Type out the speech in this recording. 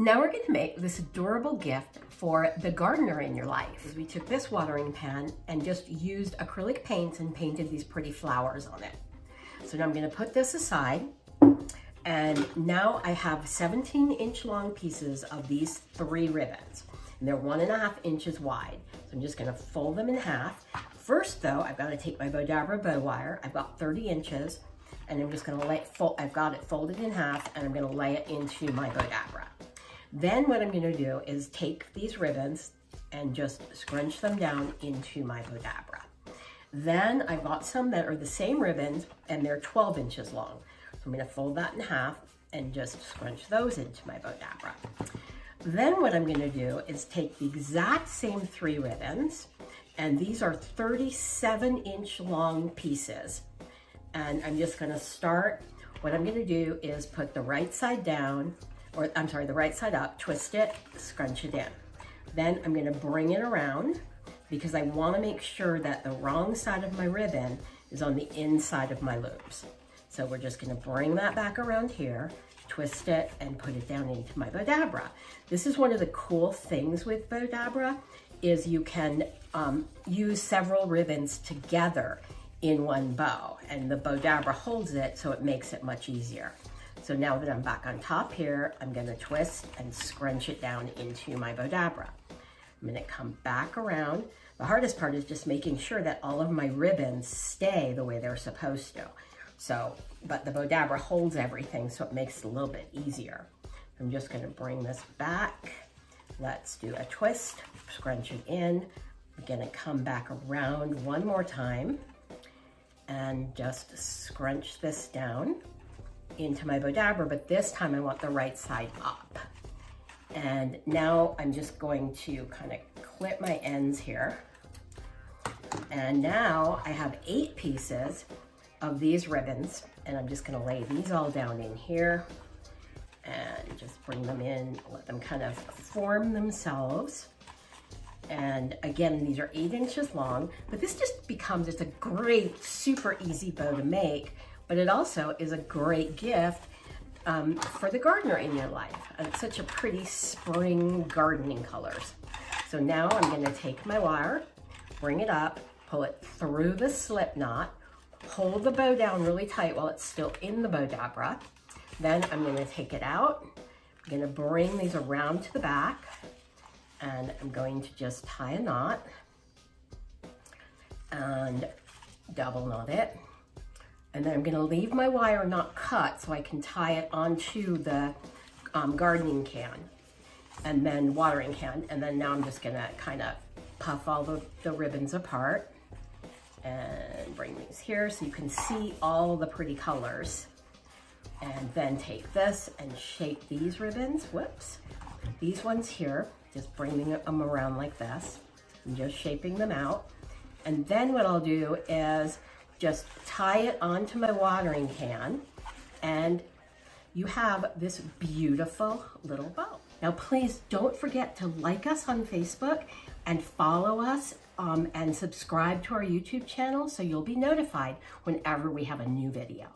Now we're going to make this adorable gift for the gardener in your life. We took this watering pan and just used acrylic paints and painted these pretty flowers on it. So now I'm going to put this aside, and now I have 17-inch long pieces of these 3 ribbons, and they're 1.5 inches wide. So I'm just going to fold them in half. First though, I've got to take my Bowdabra bow wire. I've got 30 inches, and I'm just going to lay it I've got it folded in half, and I'm going to lay it into my Bowdabra. Then what I'm going to do is take these ribbons and just scrunch them down into my Bowdabra. Then I've got some that are the same ribbons, and they're 12 inches long. So I'm going to fold that in half and just scrunch those into my Bowdabra. Then what I'm going to do is take the exact same 3 ribbons, and these are 37-inch long pieces. And I'm just going to start, what I'm going to do is put the right side down, or I'm sorry, the right side up, twist it, scrunch it in. Then I'm going to bring it around, because I want to make sure that the wrong side of my ribbon is on the inside of my loops. So we're just going to bring that back around here, twist it, and put it down into my Bowdabra. This is one of the cool things with Bowdabra, is you can use several ribbons together in one bow, and the Bowdabra holds it, so it makes it much easier. So now that I'm back on top here, I'm going to twist and scrunch it down into my Bowdabra. I'm going to come back around. The hardest part is just making sure that all of my ribbons stay the way they're supposed to. So, but the Bowdabra holds everything, so it makes it a little bit easier. I'm just going to bring this back. Let's do a twist, scrunch it in. I'm going to come back around one more time and just scrunch this down into my Bowdabra, but this time I want the right side up. And now I'm just going to kind of clip my ends here. And now I have 8 pieces of these ribbons, and I'm just going to lay these all down in here and just bring them in, let them kind of form themselves. And again, these are 8 inches long, but this just becomes, it's a great, super easy bow to make, but it also is a great gift for the gardener in your life. It's such a pretty spring gardening colors. So now I'm going to take my wire, bring it up, pull it through the slip knot, hold the bow down really tight while it's still in the Bowdabra. Then I'm going to take it out. I'm going to bring these around to the back, and I'm going to just tie a knot and double knot it. And then I'm going to leave my wire not cut so I can tie it onto the gardening can and then watering can. And then now I'm just going to kind of puff all the ribbons apart and bring these here so you can see all the pretty colors. And then take this and shape these ribbons. Whoops. These ones here, just bringing them around like this and just shaping them out. And then what I'll do is just tie it onto my watering can, and you have this beautiful little bow. Now please don't forget to like us on Facebook and follow us and subscribe to our YouTube channel so you'll be notified whenever we have a new video.